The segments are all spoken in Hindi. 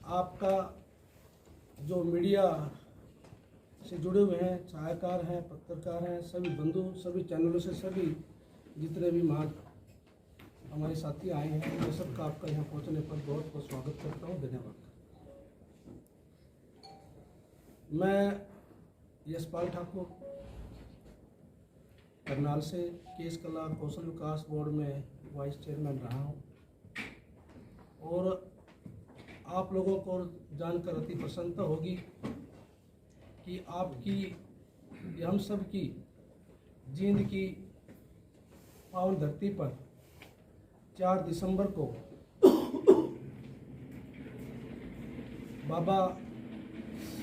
आपका जो मीडिया से जुड़े हुए हैं, छायाकार हैं, पत्रकार हैं, सभी बंधु, सभी चैनलों से सभी जितने भी हमारे साथी आए हैं, मैं सबका आपका यहाँ पहुँचने पर बहुत बहुत स्वागत करता हूँ। धन्यवाद। मैं यशपाल ठाकुर करनाल से केस कला कौशल विकास बोर्ड में वाइस चेयरमैन रहा हूँ और आप लोगों को जानकर अति प्रसन्नता होगी कि आपकी, हम सब की जींद की पावन धरती पर 4 दिसंबर को बाबा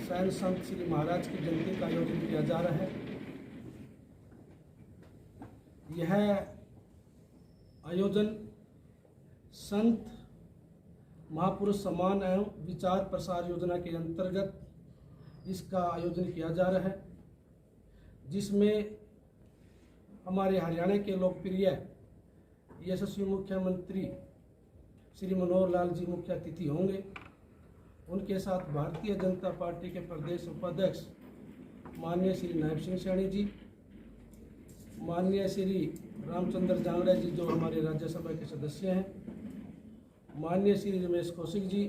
सैन संत श्री महाराज की जयंती का आयोजन किया जा रहा है। यह आयोजन संत महापुरुष सम्मान एवं विचार प्रसार योजना के अंतर्गत इसका आयोजन किया जा रहा है, जिसमें हमारे हरियाणा के लोकप्रिय यशस्वी मुख्यमंत्री श्री मनोहर लाल जी मुख्य अतिथि होंगे। उनके साथ भारतीय जनता पार्टी के प्रदेश उपाध्यक्ष माननीय श्री नायब सिंह सैनी जी, माननीय श्री रामचंद्र जांगड़ा जी जो हमारे राज्यसभा के सदस्य हैं, माननीय श्री रमेश कौशिक जी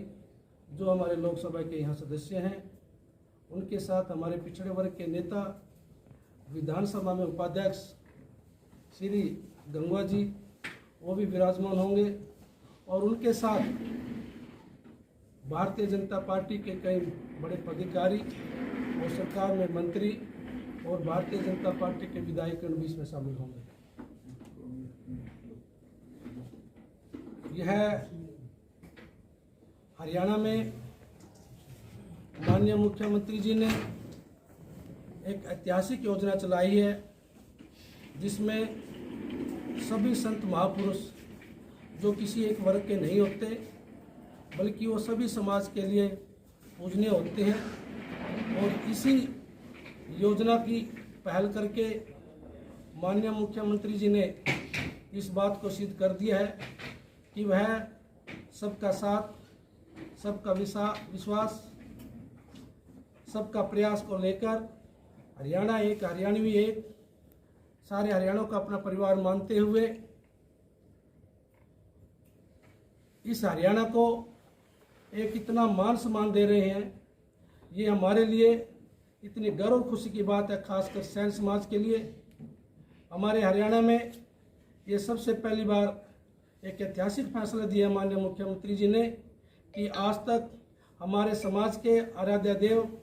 जो हमारे लोकसभा के यहाँ सदस्य हैं, उनके साथ हमारे पिछड़े वर्ग के नेता विधानसभा में उपाध्यक्ष श्री गंगवा जी वो भी विराजमान होंगे और उनके साथ भारतीय जनता पार्टी के कई बड़े पदाधिकारी और सरकार में मंत्री और भारतीय जनता पार्टी के विधायक भी इसमें शामिल होंगे। यह हरियाणा में माननीय मुख्यमंत्री जी ने एक ऐतिहासिक योजना चलाई है, जिसमें सभी संत महापुरुष जो किसी एक वर्ग के नहीं होते बल्कि वो सभी समाज के लिए पूजनीय होते हैं। और इसी योजना की पहल करके माननीय मुख्यमंत्री जी ने इस बात को सिद्ध कर दिया है कि वह सबका साथ, सबका विश्वास, सबका प्रयास को लेकर हरियाणा एक, हरियाणवी एक, सारे हरियाणा का अपना परिवार मानते हुए इस हरियाणा को एक इतना मान सम्मान दे रहे हैं, ये हमारे लिए इतनी गर्व और खुशी की बात है, खासकर सैन समाज के लिए। हमारे हरियाणा में ये सबसे पहली बार एक ऐतिहासिक फैसला दिया माननीय मुख्यमंत्री जी ने कि आज तक हमारे समाज के आराध्य देव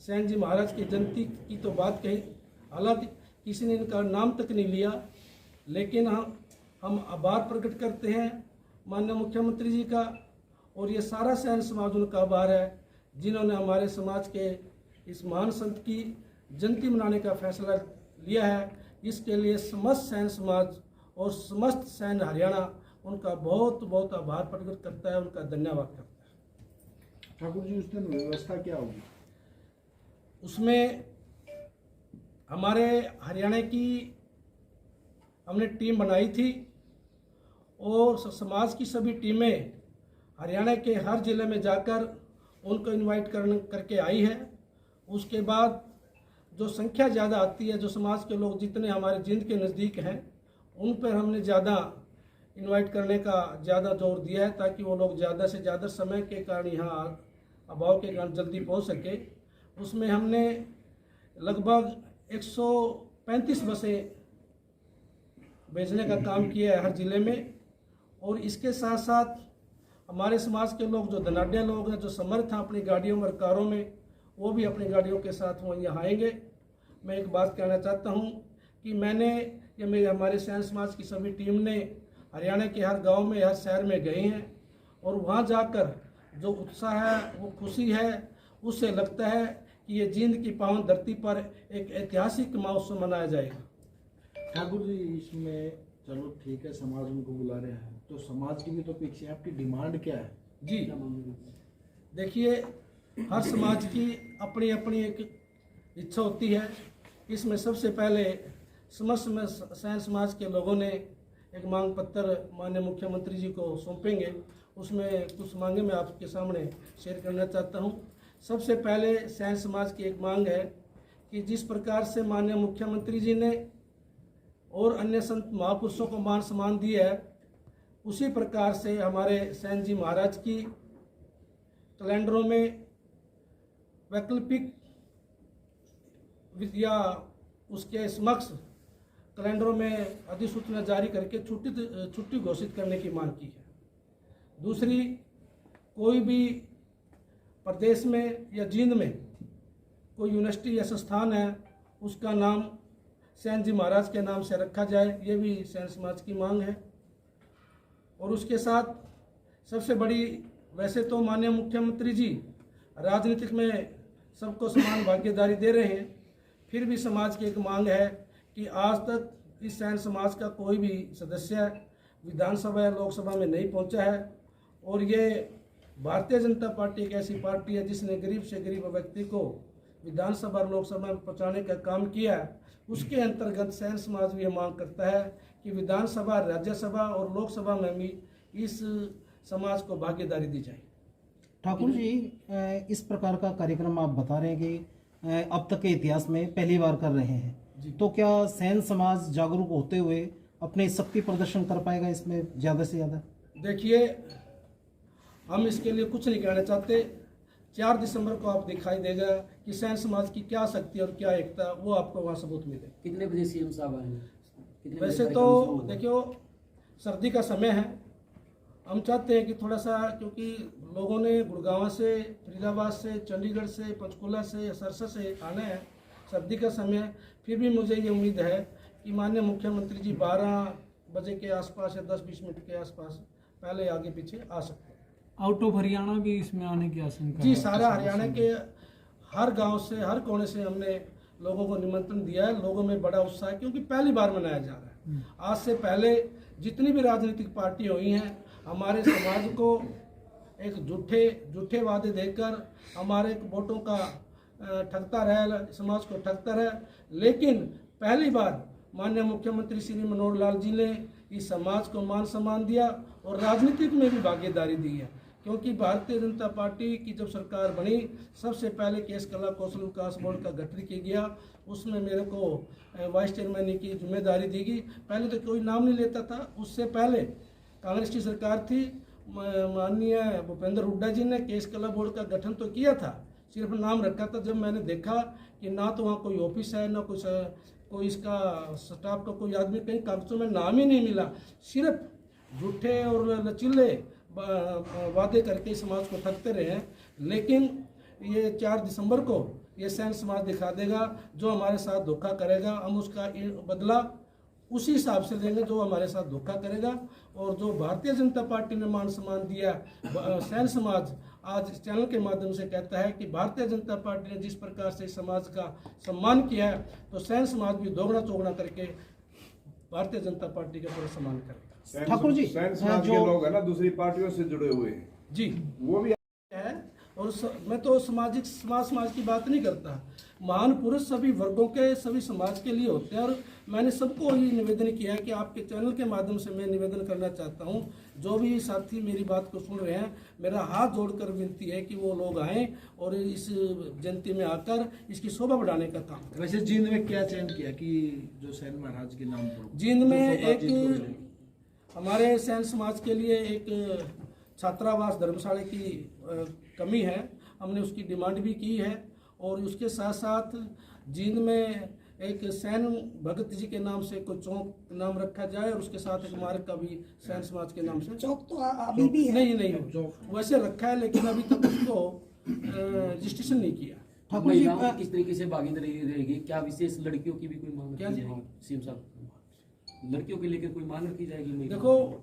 सैन जी महाराज की जयंती की तो बात कही अलग, किसी ने इनका नाम तक नहीं लिया, लेकिन हम आभार प्रकट करते हैं माननीय मुख्यमंत्री जी का। और ये सारा सैन समाज उनका आभार है जिन्होंने हमारे समाज के इस महान संत की जयंती मनाने का फैसला लिया है। इसके लिए समस्त सैन समाज और समस्त सैन हरियाणा उनका बहुत बहुत आभार प्रकट करता है, उनका धन्यवाद करता है। ठाकुर जी, उस दिन व्यवस्था क्या होगी? उसमें हमारे हरियाणा की हमने टीम बनाई थी और समाज की सभी टीमें हरियाणा के हर जिले में जाकर उनको इनवाइट करके आई है। उसके बाद जो संख्या ज़्यादा आती है, जो समाज के लोग जितने हमारे जींद के नज़दीक हैं, उन पर हमने ज़्यादा इनवाइट करने का ज़्यादा जोर दिया है ताकि वो लोग ज़्यादा से ज़्यादा समय के कारण, यहाँ अभाव के कारण जल्दी पहुँच सके। उसमें हमने लगभग 135 बसें भेजने का काम किया है हर ज़िले में। और इसके साथ साथ हमारे समाज के लोग जो धनाढ़ लोग हैं, जो समर्थ हैं अपनी गाड़ियों में, कारों में, वो भी अपनी गाड़ियों के साथ वो यहाँ आएंगे। मैं एक बात कहना चाहता हूँ कि मेरे हमारे सैन समाज की सभी टीम ने हरियाणा के हर गांव में, हर शहर में गए हैं और वहाँ जाकर जो उत्साह है, वो खुशी है, उससे लगता है कि ये जींद की पावन धरती पर एक ऐतिहासिक महोत्सव मनाया जाएगा। ठाकुर जी, इसमें चलो ठीक है, समाज उनको बुला रहे हैं, तो समाज की भी तो पीछे आपकी डिमांड क्या है? जी देखिए, हर समाज की अपनी अपनी एक इच्छा होती है। इसमें सबसे पहले समस्त सैन समाज के लोगों ने एक मांग पत्र माननीय मुख्यमंत्री जी को सौंपेंगे। उसमें कुछ मांगे मैं आपके सामने शेयर करना चाहता हूँ। सबसे पहले सैन समाज की एक मांग है कि जिस प्रकार से माननीय मुख्यमंत्री जी ने और अन्य संत महापुरुषों को मान सम्मान दिया है, उसी प्रकार से हमारे सैन जी महाराज की कैलेंडरों में वैकल्पिक या उसके समक्ष कैलेंडरों में अधिसूचना जारी करके छुट्टी घोषित करने की मांग की है। दूसरी, कोई भी प्रदेश में या जींद में कोई यूनिवर्सिटी या संस्थान है, उसका नाम सैन जी महाराज के नाम से रखा जाए, ये भी सैन समाज की मांग है। और उसके साथ सबसे बड़ी, वैसे तो माननीय मुख्यमंत्री जी राजनीतिक में सबको समान भागीदारी दे रहे हैं, फिर भी समाज की एक मांग है कि आज तक इस सैन समाज का कोई भी सदस्य विधानसभा या लोकसभा में नहीं पहुंचा है। और ये भारतीय जनता पार्टी एक ऐसी पार्टी है जिसने गरीब से गरीब व्यक्ति को विधानसभा और लोकसभा में पहुंचाने का काम किया है। उसके अंतर्गत सैन समाज भी ये मांग करता है कि विधानसभा, राज्यसभा और लोकसभा में भी इस समाज को भागीदारी दी जाए। ठाकुर जी, इस प्रकार का कार्यक्रम आप बता रहे हैं कि अब तक के इतिहास में पहली बार कर रहे हैं, तो क्या सैन समाज जागरूक होते हुए अपने शक्ति प्रदर्शन कर पाएगा इसमें ज़्यादा से ज़्यादा? देखिए, हम इसके लिए कुछ नहीं कहना चाहते। 4 दिसंबर को आप दिखाई देगा कि सैन समाज की क्या शक्ति और क्या एकता, वो आपको वहाँ सबूत मिले। कितने बजे सीएम साहब आएंगे? वैसे तो देखियो, सर्दी का समय है, हम चाहते हैं कि थोड़ा सा, क्योंकि लोगों ने गुड़गांव से, फरीदाबाद से, चंडीगढ़ से, पंचकुला से, सरसा से आना है, सर्दी का समय है। फिर भी मुझे ये उम्मीद है कि माननीय मुख्यमंत्री जी 12 बजे के आसपास या 10-20 मिनट के आसपास पहले आगे पीछे आ सकते हैं। आउट ऑफ हरियाणा भी इसमें आने की आशंका जी, है? सारा हरियाणा के हर गांव से, हर कोने से हमने लोगों को निमंत्रण दिया है। लोगों में बड़ा उत्साह है क्योंकि पहली बार मनाया जा रहा है। आज से पहले जितनी भी राजनीतिक पार्टी हुई हैं, हमारे समाज को एक झूठे वादे देकर हमारे वोटों का ठगता रहा, समाज को ठगता रहा। लेकिन पहली बार माननीय मुख्यमंत्री श्री मनोहर लाल जी ने इस समाज को मान सम्मान दिया और राजनीतिक में भी भागीदारी दी है। क्योंकि भारतीय जनता पार्टी की जब सरकार बनी, सबसे पहले केस कला कौशल विकास बोर्ड का गठन किया गया। उसमें मेरे को वाइस चेयरमैन की जिम्मेदारी दी गई। पहले तो कोई नाम नहीं लेता था। उससे पहले कांग्रेस की सरकार थी, माननीय भूपेंद्र हुड्डा जी ने केस कला बोर्ड का गठन तो किया था, सिर्फ नाम रखा था। जब मैंने देखा कि ना तो वहाँ कोई ऑफिस है, ना कोई इसका स्टाफ का कोई आदमी, कहीं कागजों में नाम ही नहीं मिला, सिर्फ झूठे और लचीले वादे करके समाज को ठगते रहे हैं। लेकिन ये 4 दिसंबर को ये सैन समाज दिखा देगा, जो हमारे साथ धोखा करेगा हम उसका बदला उसी हिसाब से लेंगे जो हमारे साथ धोखा करेगा। और जो भारतीय जनता पार्टी ने मान सम्मान दिया, सैन समाज आज इस चैनल के माध्यम से कहता है कि भारतीय जनता पार्टी ने जिस प्रकार से समाज का सम्मान किया है, तो सैन समाज भी दोगुना चौगुना करके भारतीय जनता पार्टी का पूरा सम्मान करेगा। ठाकुर जी, सैन समाज के लोग है ना, दूसरी पार्टियों से जुड़े हुए हैं जी, वो भी है। और मैं तो समाज की बात नहीं करता। महान पुरुष सभी वर्गों के, सभी समाज के लिए होते हैं। और मैंने सबको ये निवेदन किया है कि आपके चैनल के माध्यम से मैं निवेदन करना चाहता हूँ, जो भी साथी मेरी बात को सुन रहे हैं, मेरा हाथ जोड़कर विनती है कि वो लोग आएँ और इस जयंती में आकर इसकी शोभा बढ़ाने का काम करें। वैसे जींद में क्या चयन किया कि जो सैन महाराज के नाम पर? जींद में एक हमारे सैन समाज के लिए एक छात्रावास धर्मशाला की कमी है, हमने उसकी डिमांड भी की है। और उसके साथ साथ जींद में एक सैन भगत जी के नाम से कोई चौक नाम रखा जाए और उसके साथ एक मार्ग का भी सैन समाज के नाम से। चौक तो अभी भी है। नहीं वैसे रखा है, लेकिन अभी तक उसको रजिस्ट्रेशन नहीं किया। ठाकुर जी, महिलाओं की किस तरीके से भागीदारी रहेगी? क्या विशेष लड़कियों की भी कोई मांग क्या रखी जी? जाएगी? सीएम साहब, लड़कियों के लेकर कोई मांग रखी जाएगी? देखो,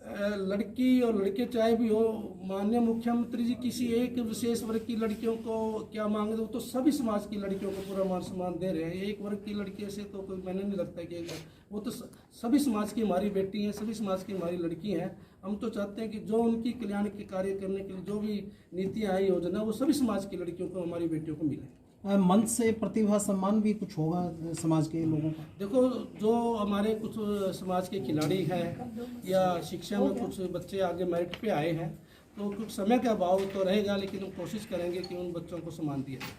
लड़की और लड़के चाहे भी हो, माननीय मुख्यमंत्री जी किसी एक विशेष वर्ग की लड़कियों को क्या मांगे, वो तो सभी समाज की लड़कियों को पूरा मान सम्मान दे रहे हैं। एक वर्ग की लड़की से तो कोई, मैंने नहीं लगता कि वो तो सभी समाज की हमारी बेटी हैं, सभी समाज की हमारी लड़की हैं। हम तो चाहते हैं कि जो उनकी कल्याण के कार्य करने के लिए जो भी नीतियाँ आई, योजना, वो सभी समाज की लड़कियों को, हमारी बेटियों को मिले। मंच से प्रतिभा सम्मान भी कुछ होगा समाज के लोगों का? देखो, जो हमारे कुछ समाज के खिलाड़ी हैं या शिक्षा में कुछ बच्चे आगे मेरिट पे आए हैं, तो कुछ समय का अभाव तो रहेगा, लेकिन हम कोशिश करेंगे कि उन बच्चों को सम्मान दिया जाए।